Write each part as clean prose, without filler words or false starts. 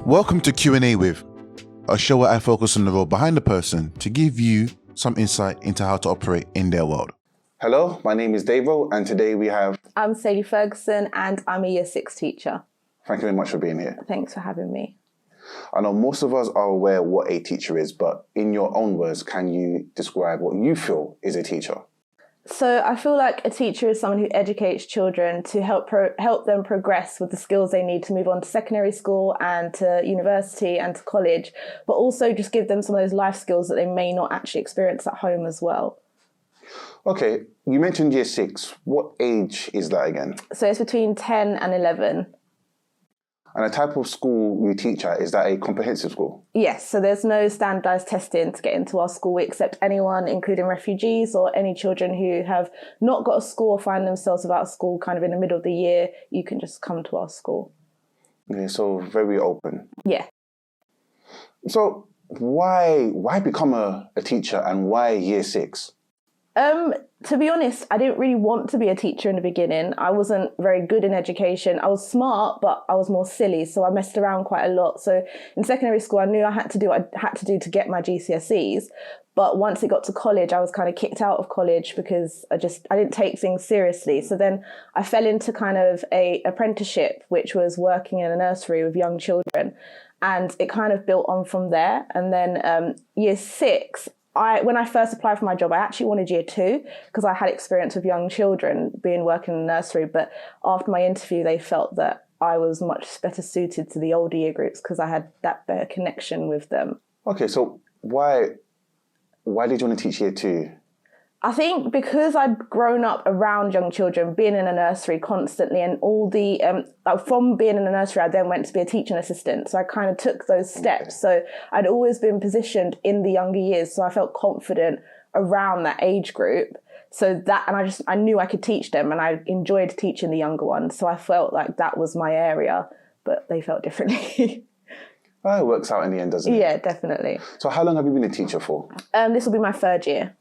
Welcome to Q&A with, a show where I focus on the role behind the person to give you some insight into how to operate in their world. Hello, my name is Davo, and today we have... I'm Sade Ferguson, and I'm a Year 6 teacher. Thank you very much for being here. Thanks for having me. I know most of us are aware what a teacher is, but in your own words, can you describe what you feel is a teacher? So I feel like a teacher is someone who educates children to help them progress with the skills they need to move on to secondary school and to university and to college, but also just give them some of those life skills that they may not actually experience at home as well. Okay, you mentioned Year 6. What age is that again? So it's between 10 and 11. And the type of school you teach at, is that a comprehensive school? Yes, so there's no standardised testing to get into our school. We accept anyone, including refugees or any children who have not got a school or find themselves without a school kind of in the middle of the year. You can just come to our school. Okay, so very open. Yeah. So why become a teacher and why Year 6? To be honest, I didn't really want to be a teacher in the beginning. I wasn't very good in education. I was smart, but I was more silly, so I messed around quite a lot. So in secondary school, I knew I had to do what I had to do to get my GCSEs. But once it got to college, I was kind of kicked out of college because I didn't take things seriously. So then I fell into kind of a apprenticeship, which was working in a nursery with young children. And it kind of built on from there. And then Year 6, when I first applied for my job, I actually wanted Year 2 because I had experience with young children working in a nursery. But after my interview, they felt that I was much better suited to the older year groups because I had that better connection with them. Okay, so why did you want to teach Year 2? I think because I'd grown up around young children, being in a nursery constantly, and all the from being in a nursery, I then went to be a teaching assistant. So I kind of took those steps. So I'd always been positioned in the younger years, so I felt confident around that age group. So that, and I knew I could teach them, and I enjoyed teaching the younger ones. So I felt like that was my area, but they felt differently. Well, it works out in the end, doesn't it? Yeah, definitely. So how long have you been a teacher for? This will be my 3rd year.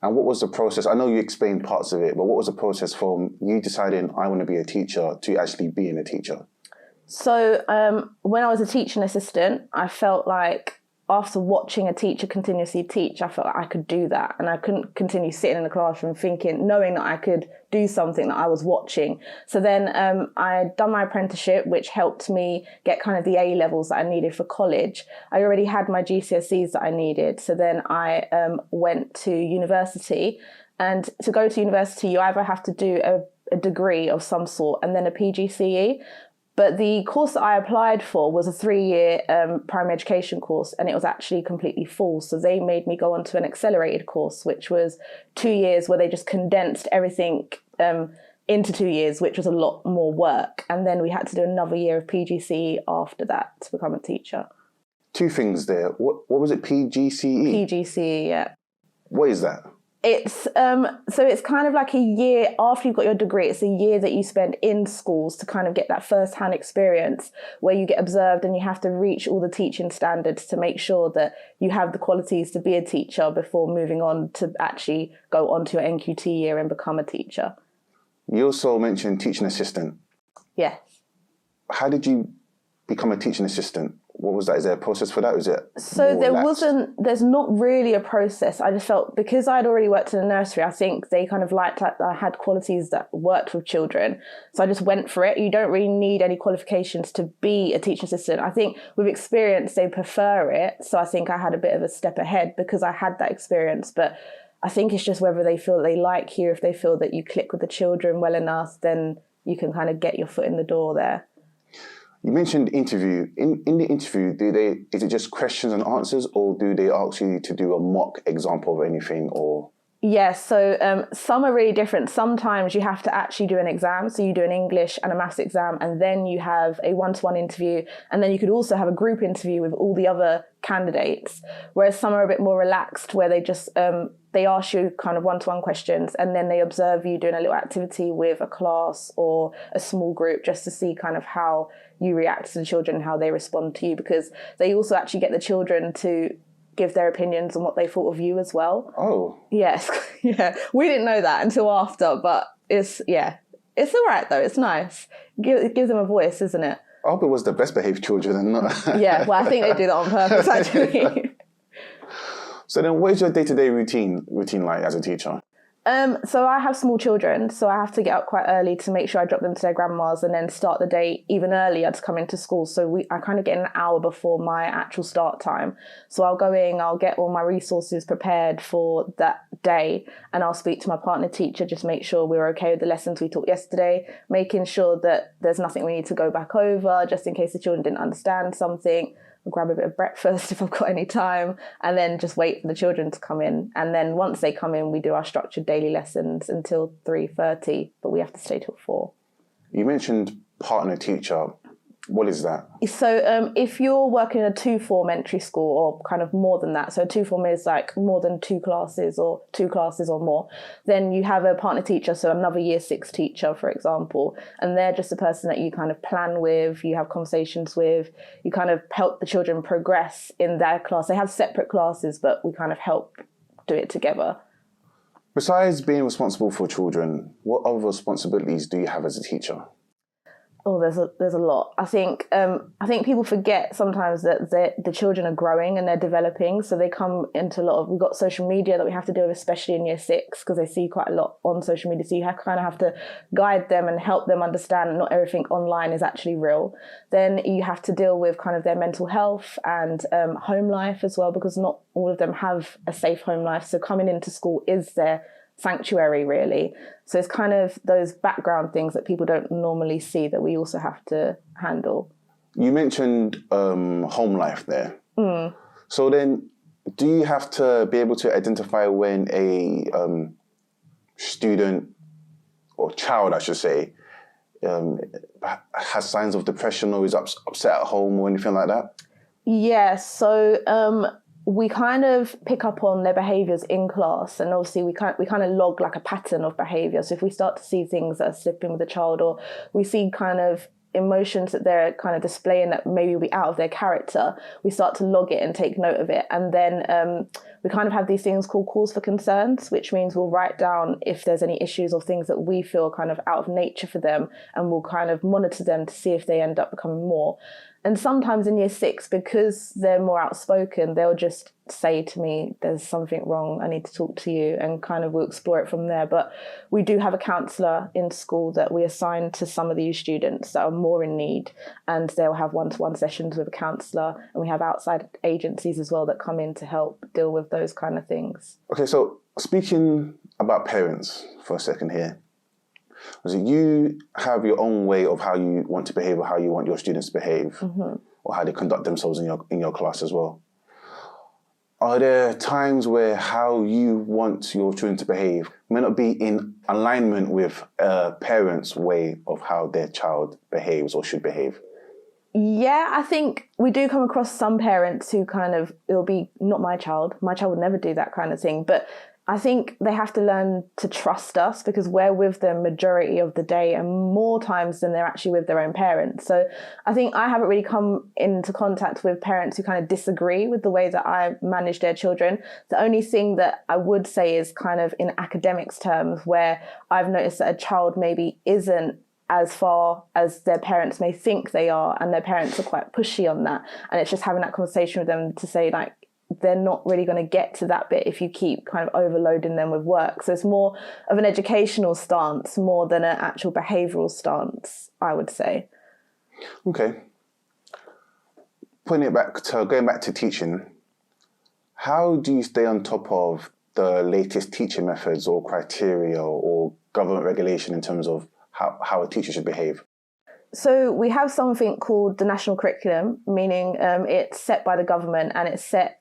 And what was the process? I know you explained parts of it, but what was the process from you deciding I want to be a teacher to actually being a teacher? So when I was a teaching assistant, I felt like after watching a teacher continuously teach, I felt like I could do that. And I couldn't continue sitting in the classroom knowing that I could do something that I was watching. So then I had done my apprenticeship, which helped me get kind of the A levels that I needed for college. I already had my GCSEs that I needed. So then I went to university. And to go to university, you either have to do a degree of some sort and then a PGCE. But the course that I applied for was a 3-year primary education course, and it was actually completely full. So they made me go on to an accelerated course, which was 2 years where they just condensed everything into 2 years, which was a lot more work. And then we had to do another year of PGCE after that to become a teacher. 2 things there. What was it, PGCE? PGCE, yeah. What is that? It's so it's kind of like a year after you've got your degree. It's a year that you spend in schools to kind of get that first-hand experience where you get observed and you have to reach all the teaching standards to make sure that you have the qualities to be a teacher before moving on to actually go on to your NQT year and become a teacher. You also mentioned teaching assistant. Yes. How did you become a teaching assistant? What was that? Is there a process for that? Is it so there's not really a process. I just felt because I'd already worked in a nursery, I think they kind of liked that I had qualities that worked with children. So I just went for it. You don't really need any qualifications to be a teaching assistant. I think with experience, they prefer it. So I think I had a bit of a step ahead because I had that experience. But I think it's just whether they feel that they like you. If they feel that you click with the children well enough, then you can kind of get your foot in the door there. You mentioned interview. In the interview, is it just questions and answers, or do they ask you to do a mock example of anything, or? Yeah, so some are really different. Sometimes you have to actually do an exam. So you do an English and a maths exam, and then you have a one-to-one interview. And then you could also have a group interview with all the other candidates. Whereas some are a bit more relaxed where they just, they ask you kind of one-to-one questions and then they observe you doing a little activity with a class or a small group just to see kind of how you react to the children and how they respond to you, because they also actually get the children to give their opinions on what they thought of you as well. Oh. Yes. Yeah. We didn't know that until after, but it's all right though. It's nice. It gives them a voice, isn't it? I hope it was the best behaved children and not. Yeah, well, I think they do that on purpose, actually. So then what is your day-to-day routine like as a teacher? So I have small children, so I have to get up quite early to make sure I drop them to their grandmas and then start the day even earlier to come into school. So I kind of get an hour before my actual start time. So I'll go in, I'll get all my resources prepared for that day, and I'll speak to my partner teacher, just make sure we're okay with the lessons we taught yesterday, making sure that there's nothing we need to go back over, just in case the children didn't understand something. I'll grab a bit of breakfast if I've got any time, and then just wait for the children to come in. And then once they come in, we do our structured daily lessons until 3:30, but we have to stay till 4. You mentioned partner teacher. What is that? So if you're working in a 2-form entry school, or kind of more than that, so 2-form is like more than 2 classes or 2 classes or more, then you have a partner teacher, so another Year 6 teacher, for example, and they're just a person that you kind of plan with, you have conversations with, you kind of help the children progress in their class. They have separate classes, but we kind of help do it together. Besides being responsible for children, what other responsibilities do you have as a teacher? Oh, there's a lot. I think people forget sometimes that the children are growing and they're developing, so they come into a lot of. We've got social media that we have to deal with, especially in Year 6, because they see quite a lot on social media. So you kind of have to guide them and help them understand that not everything online is actually real. Then you have to deal with kind of their mental health and home life as well, because not all of them have a safe home life. So coming into school is their sanctuary, really. So it's kind of those background things that people don't normally see that we also have to handle. You mentioned home life there. So then do you have to be able to identify when a student or child, I should say, has signs of depression or is upset at home or anything like that? Yeah, so we kind of pick up on their behaviours in class, and obviously we kind of log like a pattern of behaviour. So if we start to see things that are slipping with the child, or we see kind of emotions that they're kind of displaying that maybe will be out of their character, we start to log it and take note of it. And then we kind of have these things called calls for concerns, which means we'll write down if there's any issues or things that we feel kind of out of nature for them, and we'll kind of monitor them to see if they end up becoming more. And sometimes in Year 6, because they're more outspoken, they'll just say to me, there's something wrong, I need to talk to you, and kind of we'll explore it from there. But we do have a counsellor in school that we assign to some of these students that are more in need, and they'll have one-to-one sessions with a counsellor, and we have outside agencies as well that come in to help deal with those kind of things. Okay, so speaking about parents for a second here, so you have your own way of how you want to behave or how you want your students to behave, or how they conduct themselves in your class as well. Are there times where how you want your children to behave may not be in alignment with a parent's way of how their child behaves or should behave? Yeah, I think we do come across some parents who kind of, it'll be not my child would never do that kind of thing, but I think they have to learn to trust us, because we're with them majority of the day and more times than they're actually with their own parents. So I think I haven't really come into contact with parents who kind of disagree with the way that I manage their children. The only thing that I would say is kind of in academics terms, where I've noticed that a child maybe isn't as far as their parents may think they are, and their parents are quite pushy on that. And it's just having that conversation with them to say, like, they're not really going to get to that bit if you keep kind of overloading them with work. So it's more of an educational stance more than an actual behavioural stance, I would say. Okay. Going back to teaching, how do you stay on top of the latest teaching methods or criteria or government regulation in terms of how a teacher should behave? So we have something called the national curriculum, meaning it's set by the government, and it's set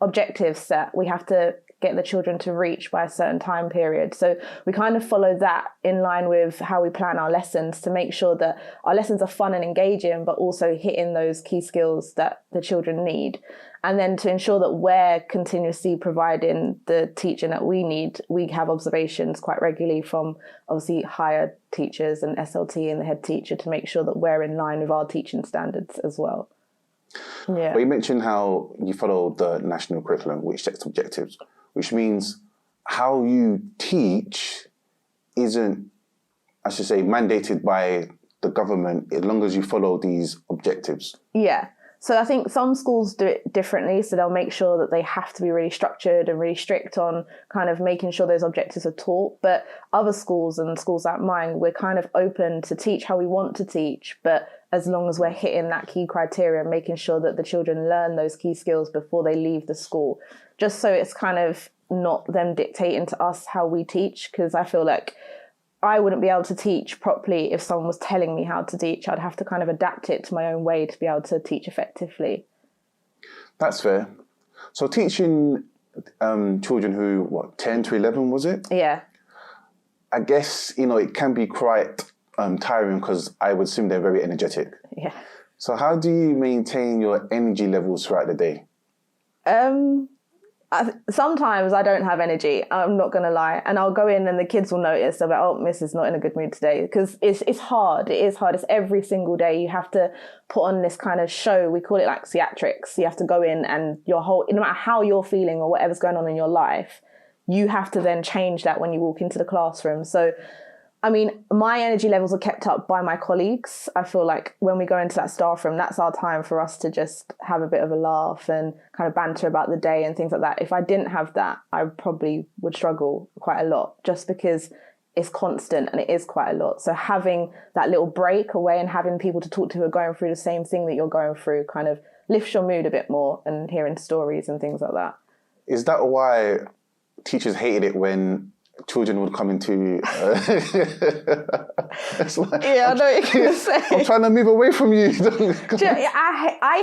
objectives that we have to get the children to reach by a certain time period. So we kind of follow that in line with how we plan our lessons to make sure that our lessons are fun and engaging, but also hitting those key skills that the children need. And then to ensure that we're continuously providing the teaching that we need, we have observations quite regularly from obviously higher teachers and SLT and the head teacher to make sure that we're in line with our teaching standards as well. Yeah. But you mentioned how you follow the national curriculum, which sets objectives, which means how you teach isn't, I should say, mandated by the government as long as you follow these objectives? Yeah. So I think some schools do it differently. So they'll make sure that they have to be really structured and really strict on kind of making sure those objectives are taught. But other schools and schools like mine, we're kind of open to teach how we want to teach, but as long as we're hitting that key criteria and making sure that the children learn those key skills before they leave the school, just so it's kind of not them dictating to us how we teach. Because I feel like I wouldn't be able to teach properly if someone was telling me how to teach. I'd have to kind of adapt it to my own way to be able to teach effectively. That's fair. So teaching children who, 10 to 11, was it? Yeah. I guess, it can be quite tiring because I would assume they're very energetic. Yeah. So how do you maintain your energy levels throughout the day? Sometimes I don't have energy, I'm not going to lie. And I'll go in and the kids will notice. They'll be like, oh, Miss is not in a good mood today. Because it's hard. It is hard. It's every single day. You have to put on this kind of show. We call it like theatrics. You have to go in and no matter how you're feeling or whatever's going on in your life, you have to then change that when you walk into the classroom. So, I mean, my energy levels are kept up by my colleagues. I feel like when we go into that staff room, that's our time for us to just have a bit of a laugh and kind of banter about the day and things like that. If I didn't have that, I probably would struggle quite a lot just because it's constant and it is quite a lot. So having that little break away and having people to talk to who are going through the same thing that you're going through kind of lifts your mood a bit more, and hearing stories and things like that. Is that why teachers hated it when children would come into... Like, yeah, I know what you're going to say. I'm trying to move away from you. I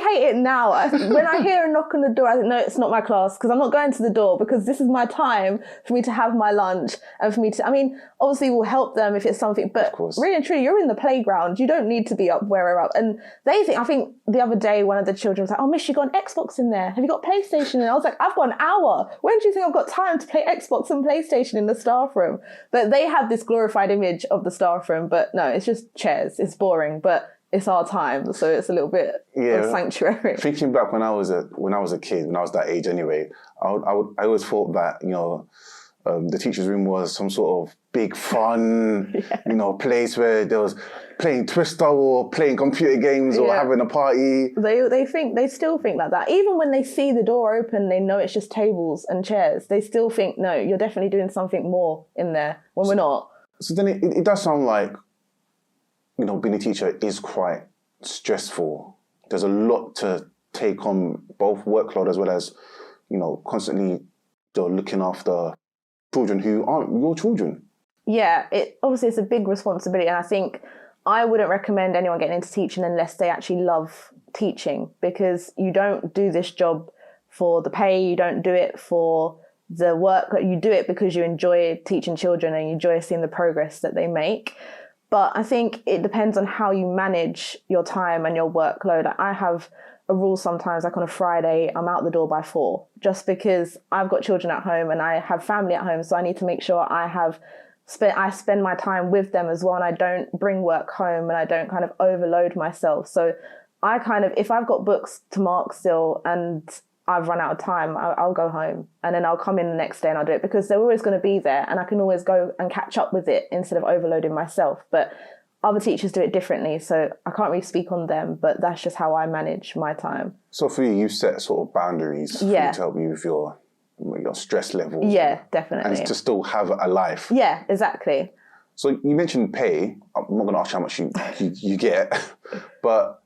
hate it now. When I hear a knock on the door, I think, no, it's not my class, because I'm not going to the door, because this is my time for me to have my lunch and for me to... I mean, obviously we'll help them if it's something, but really and truly, you're in the playground. You don't need to be up where we're up. And I think the other day, one of the children was like, oh, Miss, you got an Xbox in there. Have you got PlayStation? And I was like, I've got an hour. When do you think I've got time to play Xbox and PlayStation in the staff room? But they have this glorified image of the staff room, but no, it's just chairs. It's boring, but it's our time, so it's a little bit of sanctuary. Thinking back when I was a kid, when I was that age anyway, I always thought that the teacher's room was some sort of big fun, place where there was playing Twister or playing computer games or having a party. They still think like that. Even when they see the door open, they know it's just tables and chairs. They still think, no, you're definitely doing something more in there when we're not. So then it does sound like, being a teacher is quite stressful. There's a lot to take on, both workload as well as, constantly looking after children who aren't your children. Yeah, obviously it's a big responsibility, and I think I wouldn't recommend anyone getting into teaching unless they actually love teaching, because you don't do this job for the pay, you don't do it for the work, you do it because you enjoy teaching children and you enjoy seeing the progress that they make. But I think it depends on how you manage your time and your workload. I have a rule sometimes, like on a Friday, I'm out the door by 4, just because I've got children at home and I have family at home. So I need to make sure I spend my time with them as well, and I don't bring work home and I don't kind of overload myself. So if I've got books to mark still and I've run out of time, I'll go home and then I'll come in the next day and I'll do it, because they're always going to be there and I can always go and catch up with it instead of overloading myself. But other teachers do it differently, so I can't really speak on them, but that's just how I manage my time. So for you set sort of boundaries to help you with your stress levels. Yeah, definitely. And to still have a life. Yeah, exactly. So you mentioned pay. I'm not going to ask you how much you get, but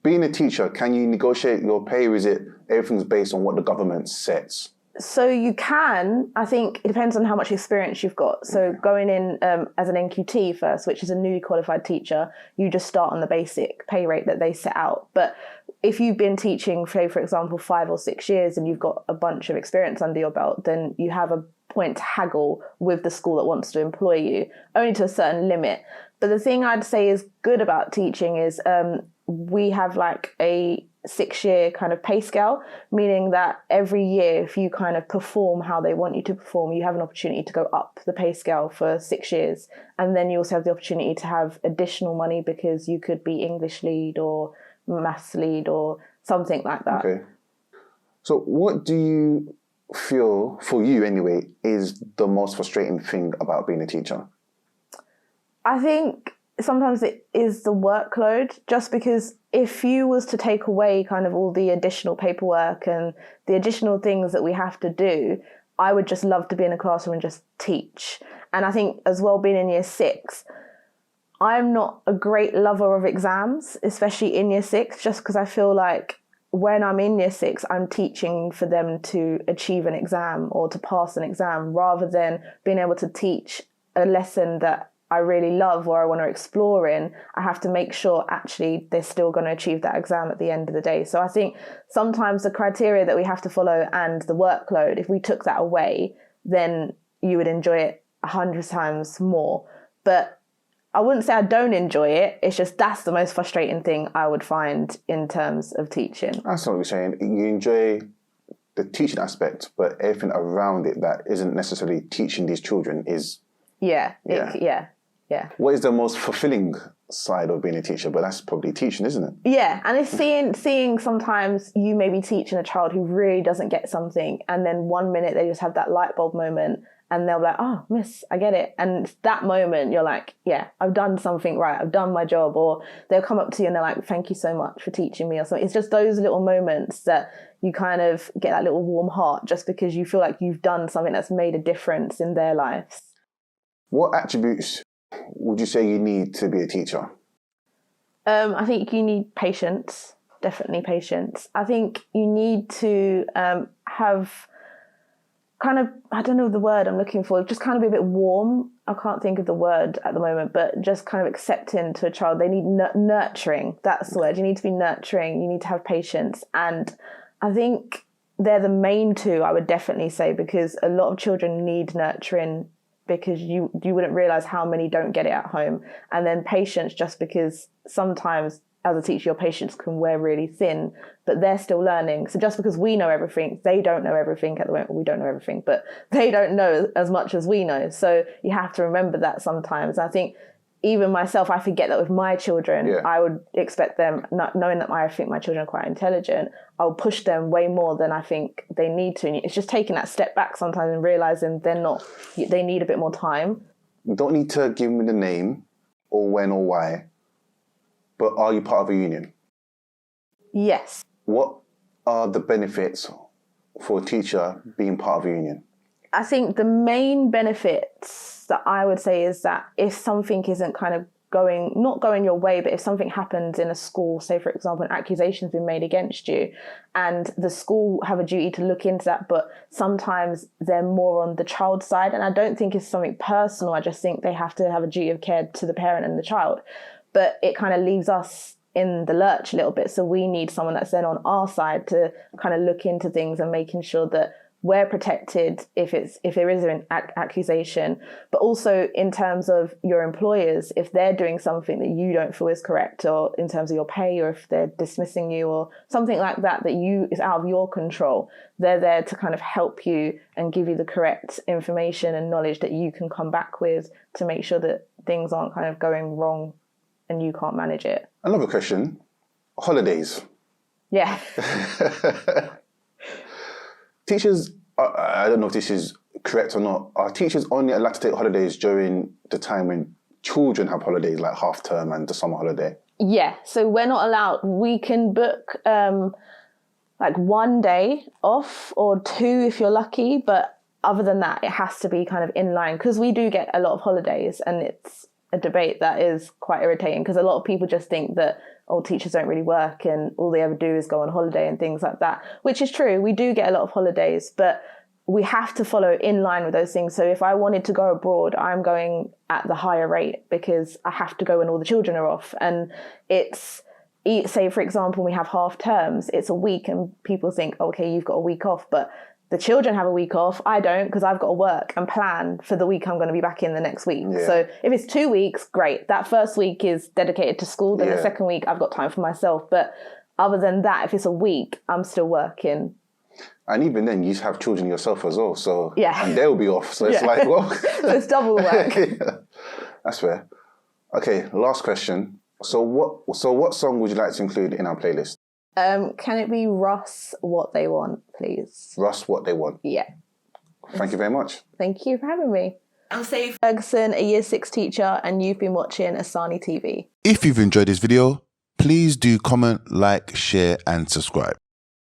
being a teacher, can you negotiate your pay, or is it everything's based on what the government sets? So you can. I think it depends on how much experience you've got. So going in as an NQT first, which is a newly qualified teacher, you just start on the basic pay rate that they set out. But if you've been teaching, say, for example, 5 or 6 years and you've got a bunch of experience under your belt, then you have a point to haggle with the school that wants to employ you, only to a certain limit. But the thing I'd say is good about teaching is we have like a 6-year kind of pay scale, meaning that every year, if you kind of perform how they want you to perform, you have an opportunity to go up the pay scale for 6 years. And then you also have the opportunity to have additional money, because you could be English lead or maths lead or something like that. Okay. So what do you feel, for you anyway, is the most frustrating thing about being a teacher? I think sometimes it is the workload, just because if you was to take away kind of all the additional paperwork and the additional things that we have to do, I would just love to be in a classroom and just teach. And I think as well, being in Year 6, I'm not a great lover of exams, especially in Year 6, just because I feel like when I'm in Year 6, I'm teaching for them to achieve an exam or to pass an exam, rather than being able to teach a lesson that I really love or I want to explore in. I have to make sure actually they're still going to achieve that exam at the end of the day. So I think sometimes the criteria that we have to follow and the workload, if we took that away, then you would enjoy it 100 times more. But I wouldn't say I don't enjoy it. It's just that's the most frustrating thing I would find in terms of teaching. That's what you're saying. You enjoy the teaching aspect, but everything around it that isn't necessarily teaching these children is... Yeah. What is the most fulfilling side of being a teacher? But that's probably teaching, isn't it? Yeah, and it's seeing sometimes you may be teaching a child who really doesn't get something, and then one minute they just have that light bulb moment, and they'll be like, "Oh, miss, I get it." And that moment, you're like, "Yeah, I've done something right. I've done my job." Or they'll come up to you and they're like, "Thank you so much for teaching me," or something. It's just those little moments that you kind of get that little warm heart, just because you feel like you've done something that's made a difference in their lives. What attributes would you say you need to be a teacher? I think you need patience, definitely patience. I think you need to have kind of, I don't know the word I'm looking for, just kind of be a bit warm. I can't think of the word at the moment, but just kind of accepting to a child. They need nurturing. That's the word. You need to be nurturing. You need to have patience. And I think they're the main two, I would definitely say, because a lot of children need nurturing, because you wouldn't realise how many don't get it at home. And then patience, just because sometimes as a teacher your patience can wear really thin, but they're still learning. So just because we know everything, they don't know everything at the moment. We don't know everything, but they don't know as much as we know. So you have to remember that sometimes. I think even myself, I forget that with my children, I would expect them, not knowing that I think my children are quite intelligent, I'll push them way more than I think they need to. And it's just taking that step back sometimes and realising they need a bit more time. You don't need to give me the name or when or why, but are you part of a union? Yes. What are the benefits for a teacher being part of a union? I think the main benefits that I would say is that if something isn't kind of not going your way, but if something happens in a school, say for example, an accusation's been made against you, and the school have a duty to look into that, but sometimes they're more on the child's side. And I don't think it's something personal. I just think they have to have a duty of care to the parent and the child. But it kind of leaves us in the lurch a little bit. So we need someone that's then on our side to kind of look into things and making sure that we're protected if there is an accusation, but also in terms of your employers, if they're doing something that you don't feel is correct, or in terms of your pay, or if they're dismissing you or something like that is out of your control, they're there to kind of help you and give you the correct information and knowledge that you can come back with to make sure that things aren't kind of going wrong and you can't manage it. Another question, holidays. Yeah. Teachers, I don't know if this is correct or not, are teachers only allowed to take holidays during the time when children have holidays, like half term and the summer holiday? Yeah, so we're not allowed. We can book like 1 day off or 2 if you're lucky, but other than that, it has to be kind of in line, because we do get a lot of holidays, and it's a debate that is quite irritating, because a lot of people just think that teachers don't really work and all they ever do is go on holiday and things like that, which is true. We do get a lot of holidays, but we have to follow in line with those things. So if I wanted to go abroad, I'm going at the higher rate because I have to go when all the children are off. And say, for example, we have half terms, it's a week, and people think, okay, you've got a week off, but the children have a week off. I don't, because I've got to work and plan for the week I'm going to be back in the next week. Yeah. So if it's 2 weeks, great. That first week is dedicated to school. Then the second week, I've got time for myself. But other than that, if it's a week, I'm still working. And even then, you have children yourself as well. So and they'll be off. So it's like, well. So it's double work. That's fair. Okay, last question. So what song would you like to include in our playlist? Can it be Russ, What They Want, please? Russ, What They Want. Yeah. Thank you very much. Thank you for having me. I'm Sade Ferguson, a Year 6 teacher, and you've been watching Asani TV. If you've enjoyed this video, please do comment, like, share, and subscribe.